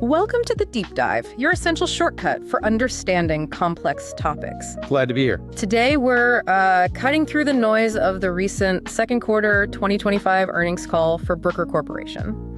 Welcome to The Deep Dive, your essential shortcut for understanding complex topics. Glad to be here. Today, we're cutting through the noise of the recent second quarter 2025 earnings call for Bruker Corporation.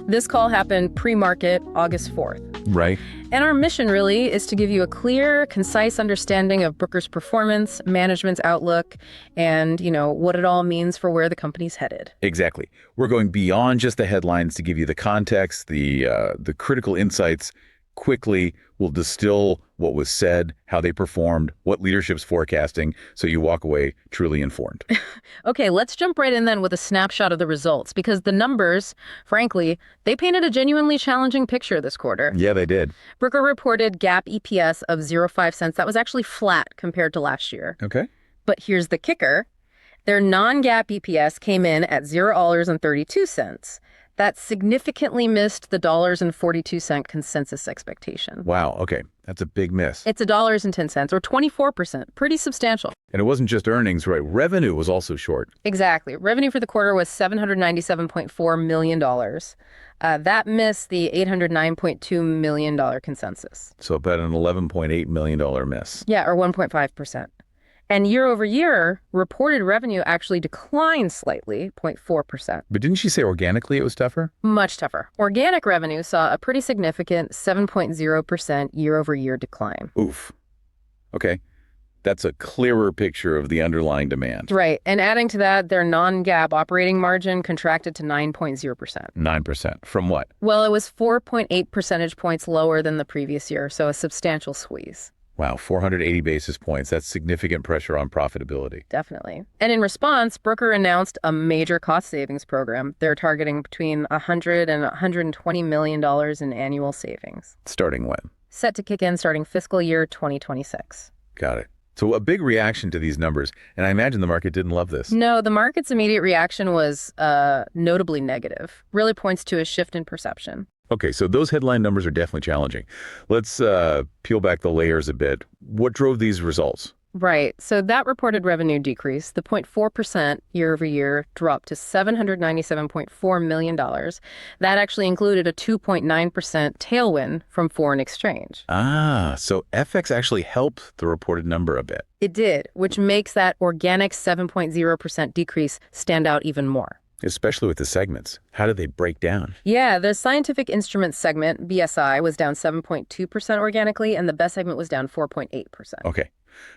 This call happened pre-market August 4th. Right. And our mission really is to give you a clear, concise understanding of Bruker's performance, management's outlook, and, what it all means for where the company's headed. Exactly. We're going beyond just the headlines to give you the context, the critical insights. Quickly, we'll distill what was said, how they performed, what leadership's forecasting, so you walk away truly informed. Okay, let's jump right in then with a snapshot of the results, because the numbers, frankly, they painted a genuinely challenging picture this quarter. Yeah, they did. Bruker reported GAAP EPS of 0.05 cents. That was actually flat compared to last year. Okay. But here's the kicker. Their non-GAAP EPS came in at $0.32. That significantly missed the $1.42 consensus expectation. Wow, okay. That's a big miss. It's $1.10, or 24%. Pretty substantial. And it wasn't just earnings, right? Revenue was also short. Exactly. Revenue for the quarter was $797.4 million. That missed the $809.2 million consensus. So about an $11.8 million miss. Yeah, or 1.5%. And year over year, reported revenue actually declined slightly, 0.4%. But didn't she say organically it was tougher? Much tougher. Organic revenue saw a pretty significant 7.0% year over year decline. Oof. Okay. That's a clearer picture of the underlying demand. Right. And adding to that, their non-GAAP operating margin contracted to 9.0%. 9%. From what? Well, it was 4.8 percentage points lower than the previous year, so a substantial squeeze. Wow, 480 basis points. That's significant pressure on profitability. Definitely. And in response, Bruker announced a major cost savings program. They're targeting between $100 and $120 million in annual savings. Starting when? Set to kick in starting fiscal year 2026. Got it. So a big reaction to these numbers, and I imagine the market didn't love this. No, the market's immediate reaction was notably negative. Really points to a shift in perception. Okay, so those headline numbers are definitely challenging. Let's peel back the layers a bit. What drove these results? Right. So that reported revenue decrease, the 0.4% year over year, dropped to $797.4 million. That actually included a 2.9% tailwind from foreign exchange. Ah, so FX actually helped the reported number a bit. It did, which makes that organic 7.0% decrease stand out even more. Especially with the segments. How did they break down? Yeah, the scientific instruments segment, BSI, was down 7.2% organically, and the BEST segment was down 4.8%. Okay.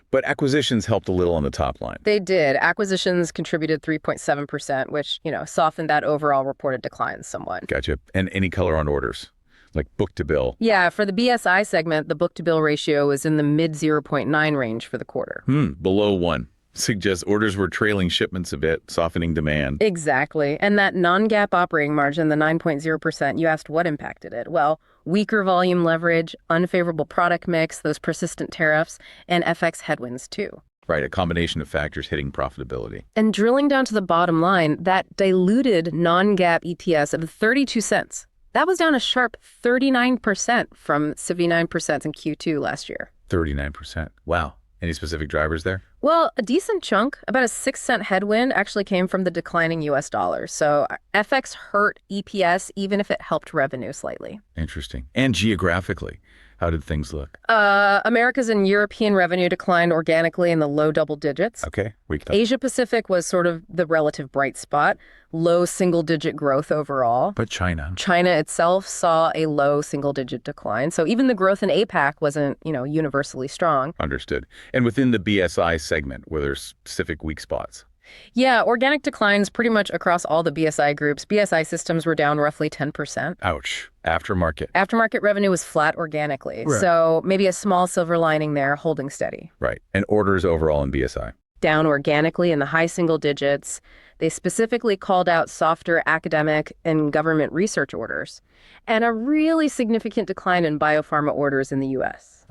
But acquisitions helped a little on the top line. They did. Acquisitions contributed 3.7%, which, softened that overall reported decline somewhat. Gotcha. And any color on orders? Like book-to-bill? Yeah, for the BSI segment, the book-to-bill ratio was in the mid 0.9 range for the quarter. Below 1. Suggests orders were trailing shipments a bit, softening demand. Exactly. And that non-GAAP operating margin, the 9.0%, you asked what impacted it. Well, weaker volume leverage, unfavorable product mix, those persistent tariffs, and FX headwinds too. Right, a combination of factors hitting profitability. And drilling down to the bottom line, that diluted non-GAAP EPS of 32 cents. That was down a sharp 39% from 79% in Q2 last year. 39%. Wow. Any specific drivers there? Well, a decent chunk, about a 6-cent headwind, actually came from the declining U.S. dollar. So FX hurt EPS even if it helped revenue slightly. Interesting. And geographically, how did things look? Americas and European revenue declined organically in the low double digits. Okay, weak. Asia Pacific was sort of the relative bright spot, low single-digit growth overall. But China? China itself saw a low single-digit decline. So even the growth in APAC wasn't, universally strong. Understood. And within the BSI segment, were there specific weak spots? Yeah, organic declines pretty much across all the BSI groups. BSI systems were down roughly 10%. Ouch. Aftermarket. Aftermarket revenue was flat organically. Right. So maybe a small silver lining there, holding steady. Right. And orders overall in BSI? Down organically in the high single digits. They specifically called out softer academic and government research orders, and a really significant decline in biopharma orders in the U.S.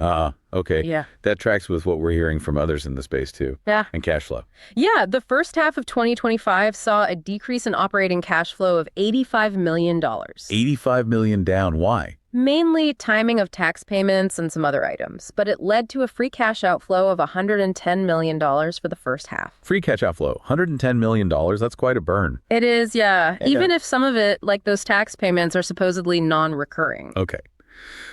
Okay. Yeah. That tracks with what we're hearing from others in the space, too. Yeah. And cash flow. Yeah, the first half of 2025 saw a decrease in operating cash flow of $85 million. $85 million down. Why? Mainly timing of tax payments and some other items, but it led to a free cash outflow of $110 million for the first half. Free cash outflow, $110 million. That's quite a burn. It is, yeah. Even if some of it, like those tax payments, are supposedly non-recurring. Okay.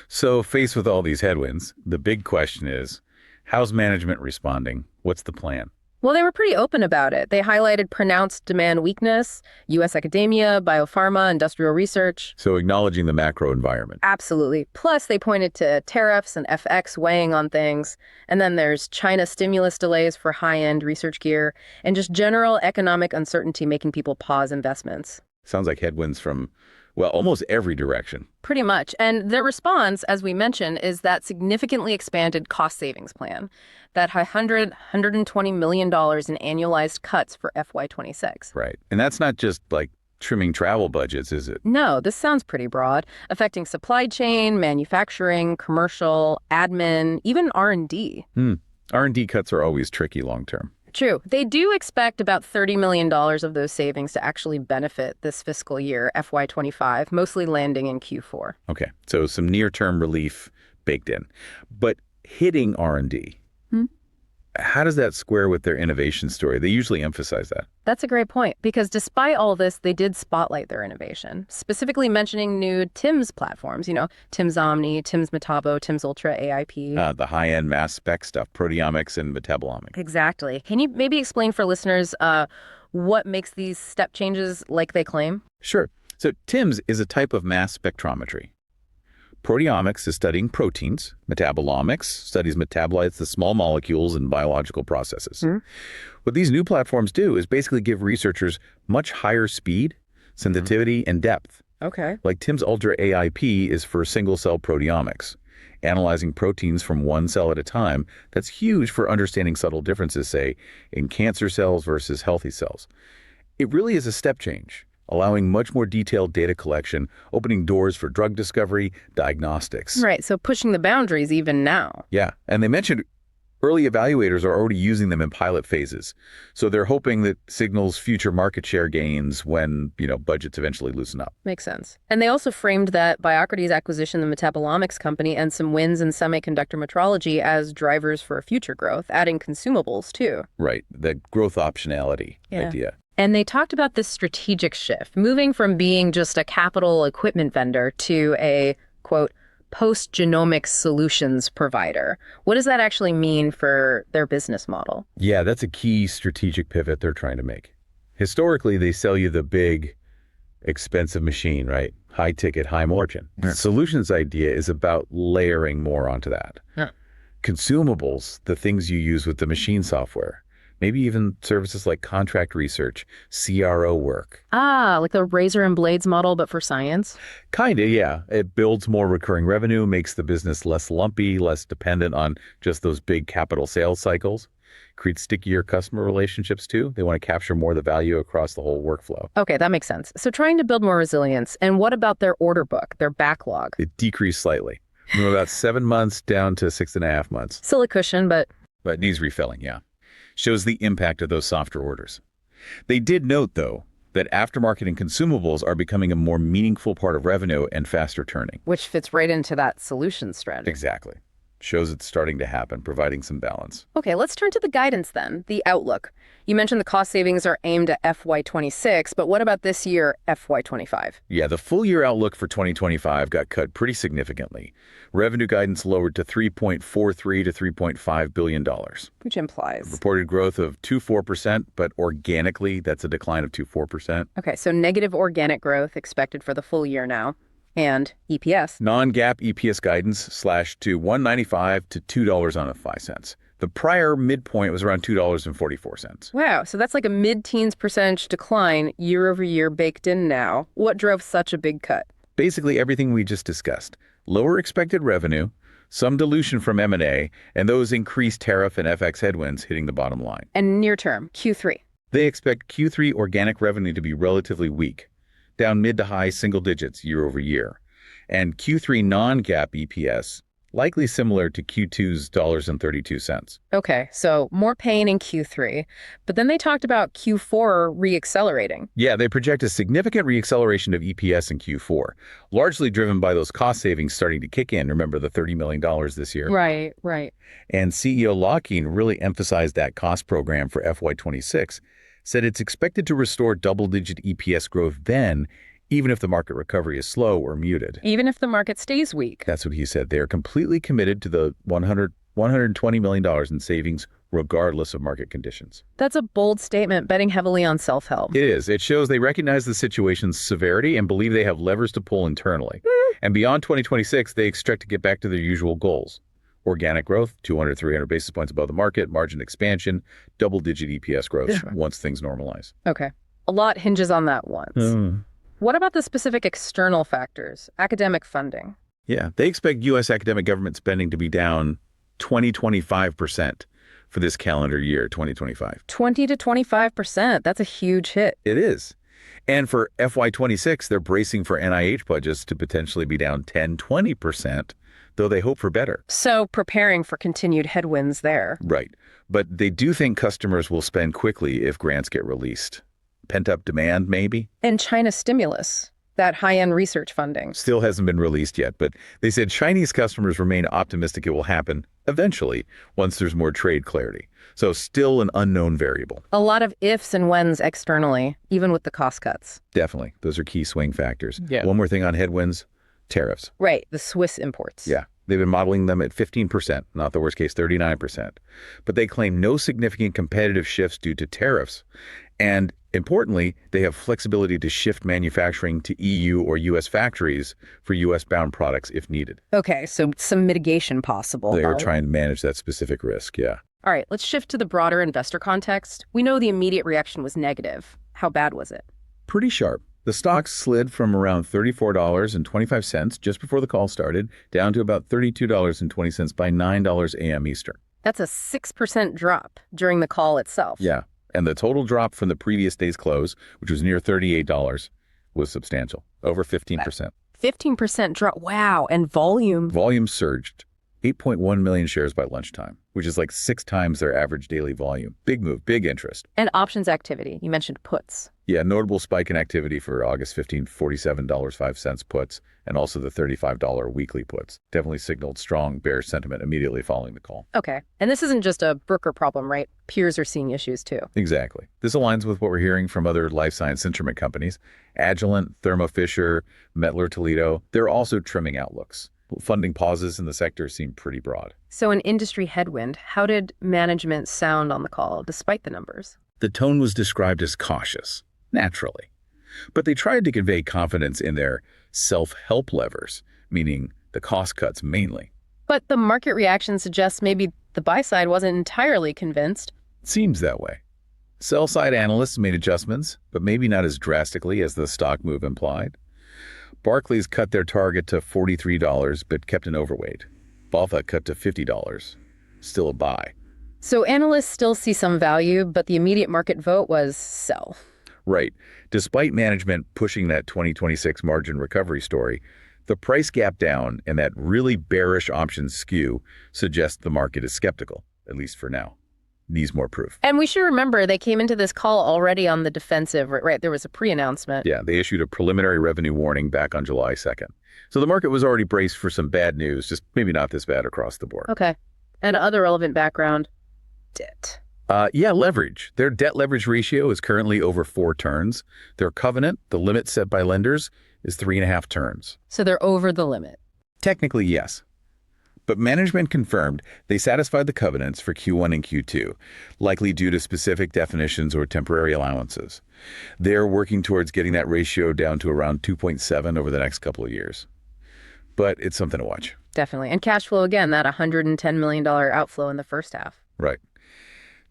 So faced with all these headwinds, the big question is, how's management responding? What's the plan? Well, they were pretty open about it. They highlighted pronounced demand weakness, U.S. academia, biopharma, industrial research. So acknowledging the macro environment. Absolutely. Plus, they pointed to tariffs and FX weighing on things. And then there's China stimulus delays for high-end research gear and just general economic uncertainty making people pause investments. Sounds like headwinds from, well, almost every direction. Pretty much. And their response, as we mentioned, is that significantly expanded cost savings plan, that $120 million in annualized cuts for FY26. Right. And that's not just like trimming travel budgets, is it? No, this sounds pretty broad, affecting supply chain, manufacturing, commercial, admin, even R&D. R&D cuts are always tricky long term. True. They do expect about $30 million of those savings to actually benefit this fiscal year, FY25, mostly landing in Q4. Okay. So some near-term relief baked in. But hitting R&D, how does that square with their innovation story? They usually emphasize that. That's a great point, because despite all this, they did spotlight their innovation, specifically mentioning new TIMS platforms, timsOmni, timsMetabo, timsUltra, AIP. The high-end mass spec stuff, Proteomics and Metabolomics. Exactly. Can you maybe explain for listeners what makes these step changes like they claim? Sure. So TIMS is a type of mass spectrometry. Proteomics is studying proteins. Metabolomics studies metabolites, the small molecules in biological processes. What these new platforms do is basically give researchers much higher speed, sensitivity, and depth. Okay. Like timsUltra AIP is for single-cell proteomics, analyzing proteins from one cell at a time. That's huge for understanding subtle differences, say, in cancer cells versus healthy cells. It really is a step change, allowing much more detailed data collection, opening doors for drug discovery, diagnostics. Right, so pushing the boundaries even now. Yeah, and they mentioned early evaluators are already using them in pilot phases. So they're hoping that signals future market share gains when, budgets eventually loosen up. Makes sense. And they also framed that Biocrates acquisition, the Metabolomics company, and some wins in semiconductor metrology as drivers for future growth, adding consumables too. Right, the growth optionality idea. And they talked about this strategic shift, moving from being just a capital equipment vendor to a, quote, post-genomics solutions provider. What does that actually mean for their business model? Yeah, that's a key strategic pivot they're trying to make. Historically, they sell you the big, expensive machine, right? High ticket, high margin. Yeah. Solutions idea is about layering more onto that. Yeah. Consumables, the things you use with the machine software. Maybe even services like contract research, CRO work. Like the razor and blades model, but for science? Kinda, yeah. It builds more recurring revenue, makes the business less lumpy, less dependent on just those big capital sales cycles. Creates stickier customer relationships too. They want to capture more of the value across the whole workflow. Okay, that makes sense. So trying to build more resilience. And what about their order book, their backlog? It decreased slightly, from about 7 months down to 6.5 months. Still a cushion, but needs refilling, yeah. Shows the impact of those softer orders. They did note, though, that aftermarket and consumables are becoming a more meaningful part of revenue and faster turning. Which fits right into that solution strategy. Exactly. Shows it's starting to happen, providing some balance. Okay, let's turn to the guidance then, the outlook. You mentioned the cost savings are aimed at FY26, but what about this year, FY25? Yeah, the full year outlook for 2025 got cut pretty significantly. Revenue guidance lowered to $3.43 to $3.5 billion. Which implies? Reported growth of 2.4%, but organically, that's a decline of 2.4%. Okay, so negative organic growth expected for the full year now. And EPS. Non-GAAP EPS guidance slashed to $1.95 to $2.05. The prior midpoint was around $2.44. Wow, so that's like a mid-teens % decline year over year baked in now. What drove such a big cut? Basically everything we just discussed. Lower expected revenue, some dilution from M&A, and those increased tariff and FX headwinds hitting the bottom line. And near term, Q3. They expect Q3 organic revenue to be relatively weak, down mid to high single digits year over year. And Q3 non-GAAP EPS likely similar to Q2's $1.32. Okay, so more pain in Q3, but then they talked about Q4 re-accelerating. Yeah, they project a significant re-acceleration of EPS in Q4, largely driven by those cost savings starting to kick in. Remember the $30 million this year? Right. And CEO Laukien really emphasized that cost program for FY26, said it's expected to restore double-digit EPS growth then, even if the market recovery is slow or muted. Even if the market stays weak. That's what he said. They are completely committed to the $120 million in savings regardless of market conditions. That's a bold statement, betting heavily on self-help. It is. It shows they recognize the situation's severity and believe they have levers to pull internally. And beyond 2026, they expect to get back to their usual goals. Organic growth, 200, 300 basis points above the market, margin expansion, double-digit EPS growth once things normalize. Okay. A lot hinges on that once. What about the specific external factors? Academic funding. Yeah, they expect U.S. academic government spending to be down 25% for this calendar year, 2025. 20 to 25%. That's a huge hit. It is. And for FY26, they're bracing for NIH budgets to potentially be down 10-20%, though they hope for better. So preparing for continued headwinds there. Right. But they do think customers will spend quickly if grants get released. Pent-up demand, maybe? And China stimulus, that high-end research funding. Still hasn't been released yet, but they said Chinese customers remain optimistic it will happen eventually once there's more trade clarity. So still an unknown variable. A lot of ifs and whens externally, even with the cost cuts. Definitely. Those are key swing factors. Yeah. One more thing on headwinds, tariffs. Right, the Swiss imports. Yeah. They've been modeling them at 15%, not the worst case 39%. But they claim no significant competitive shifts due to tariffs. And importantly, they have flexibility to shift manufacturing to EU or US factories for US-bound products if needed. Okay, so some mitigation possible. They are trying to manage that specific risk, yeah. All right, let's shift to the broader investor context. We know the immediate reaction was negative. How bad was it? Pretty sharp. The stock slid from around $34.25 just before the call started down to about $32.20 by $9 a.m. Eastern. That's a 6% drop during the call itself. Yeah, and the total drop from the previous day's close, which was near $38, was substantial, over 15%. 15% drop. Wow, and volume? Volume surged. 8.1 million shares by lunchtime, which is like 6 times their average daily volume. Big move, big interest. And options activity. You mentioned puts. Yeah, notable spike in activity for August 15, $47.05 puts, and also the $35 weekly puts. Definitely signaled strong bearish sentiment immediately following the call. Okay. And this isn't just a Bruker problem, right? Peers are seeing issues too. Exactly. This aligns with what we're hearing from other life science instrument companies. Agilent, Thermo Fisher, Mettler Toledo, they're also trimming outlooks. Funding pauses in the sector seem pretty broad. So an industry headwind. How did management sound on the call, despite the numbers? The tone was described as cautious, naturally. But they tried to convey confidence in their self-help levers, meaning the cost cuts mainly. But the market reaction suggests maybe the buy side wasn't entirely convinced. It seems that way. Sell-side analysts made adjustments, but maybe not as drastically as the stock move implied. Barclays cut their target to $43, but kept an overweight. BofA cut to $50. Still a buy. So analysts still see some value, but the immediate market vote was sell. Right. Despite management pushing that 2026 margin recovery story, the price gap down and that really bearish options skew suggests the market is skeptical, at least for now. Needs more proof. And we should remember they came into this call already on the defensive, right? There was a pre-announcement. Yeah, they issued a preliminary revenue warning back on July 2nd. So the market was already braced for some bad news, just maybe not this bad across the board. Okay. And other relevant background, debt. Yeah, leverage. Their debt leverage ratio is currently over 4 turns. Their covenant, the limit set by lenders, is 3.5 turns. So they're over the limit. Technically, yes. But management confirmed they satisfied the covenants for Q1 and Q2, likely due to specific definitions or temporary allowances. They're working towards getting that ratio down to around 2.7 over the next couple of years. But it's something to watch. Definitely. And cash flow, again, that $110 million outflow in the first half. Right.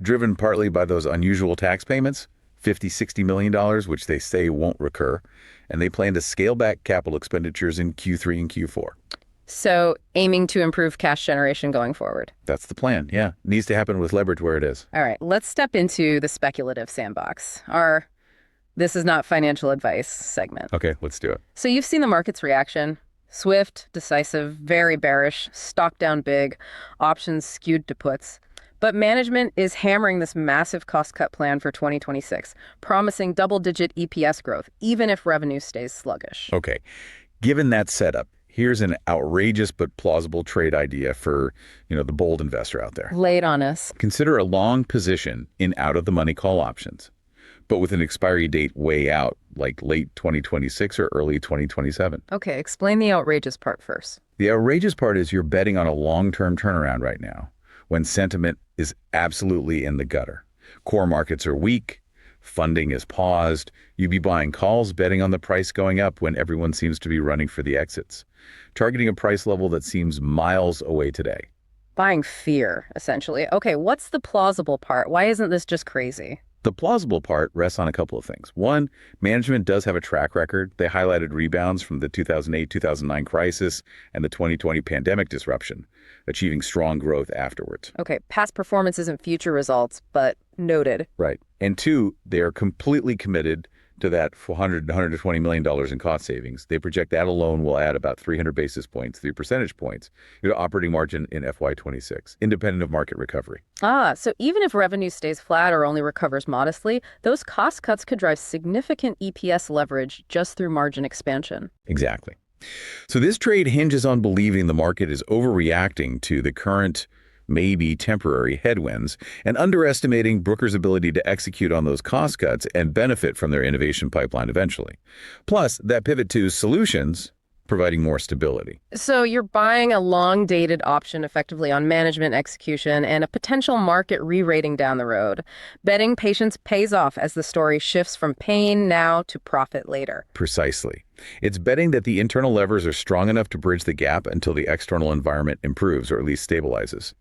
Driven partly by those unusual tax payments, $50–60 million, which they say won't recur, and they plan to scale back capital expenditures in Q3 and Q4. So aiming to improve cash generation going forward. That's the plan, yeah. Needs to happen with leverage where it is. All right, let's step into the speculative sandbox, our "this is not financial advice" segment. Okay, let's do it. So you've seen the market's reaction. Swift, decisive, very bearish, stock down big, options skewed to puts. But management is hammering this massive cost-cut plan for 2026, promising double-digit EPS growth, even if revenue stays sluggish. Okay, given that setup, here's an outrageous but plausible trade idea for, the bold investor out there. Lay it on us. Consider a long position in out-of-the-money call options. but with an expiry date way out, like late 2026 or early 2027. Okay, explain the outrageous part first. The outrageous part is you're betting on a long-term turnaround right now, when sentiment is absolutely in the gutter. Core markets are weak, funding is paused, you'd be buying calls betting on the price going up when everyone seems to be running for the exits, targeting a price level that seems miles away today. Buying fear, essentially. Okay, what's the plausible part? Why isn't this just crazy? The plausible part rests on a couple of things. One, management does have a track record. They highlighted rebounds from the 2008-2009 crisis and the 2020 pandemic disruption, achieving strong growth afterwards. Okay, past performance isn't future results, but noted. Right. And two, they are completely committed to that $100 to $120 million in cost savings. They project that alone will add about 300 basis points, 3 percentage points, to operating margin in FY26, independent of market recovery. So even if revenue stays flat or only recovers modestly, those cost cuts could drive significant EPS leverage just through margin expansion. Exactly. So this trade hinges on believing the market is overreacting to the current, maybe temporary headwinds, and underestimating Bruker's ability to execute on those cost cuts and benefit from their innovation pipeline eventually. Plus, that pivot to solutions, providing more stability. So you're buying a long-dated option effectively on management execution and a potential market re-rating down the road. Betting patience pays off as the story shifts from pain now to profit later. Precisely. It's betting that the internal levers are strong enough to bridge the gap until the external environment improves or at least stabilizes.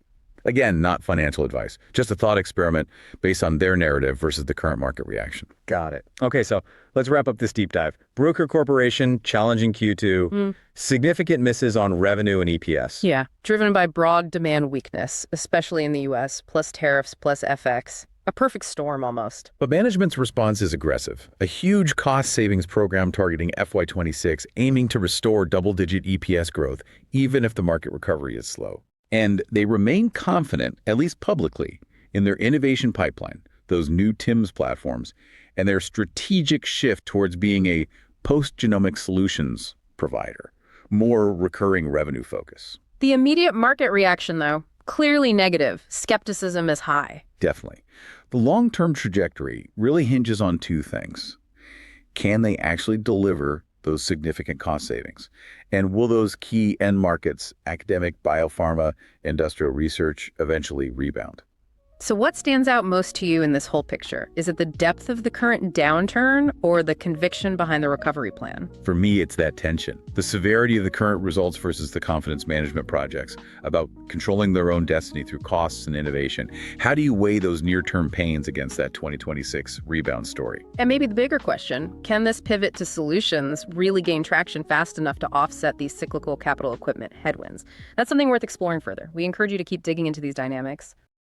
Again, not financial advice, just a thought experiment based on their narrative versus the current market reaction. Got it. Okay, so let's wrap up this deep dive. Bruker Corporation, challenging Q2, significant misses on revenue and EPS. Yeah, driven by broad demand weakness, especially in the US, plus tariffs, plus FX. A perfect storm almost. But management's response is aggressive. A huge cost savings program targeting FY26, aiming to restore double-digit EPS growth, even if the market recovery is slow. And they remain confident, at least publicly, in their innovation pipeline, those new TIMS platforms, and their strategic shift towards being a post-genomic solutions provider, more recurring revenue focus. The immediate market reaction, though, clearly negative. Skepticism is high. Definitely. The long-term trajectory really hinges on two things. Can they actually deliver those significant cost savings? And will those key end markets, academic, biopharma, industrial research, eventually rebound? So what stands out most to you in this whole picture? Is it the depth of the current downturn or the conviction behind the recovery plan? For me, it's that tension. The severity of the current results versus the confidence management projects, about controlling their own destiny through costs and innovation. How do you weigh those near-term pains against that 2026 rebound story? And maybe the bigger question, can this pivot to solutions really gain traction fast enough to offset these cyclical capital equipment headwinds? That's something worth exploring further. We encourage you to keep digging into these dynamics.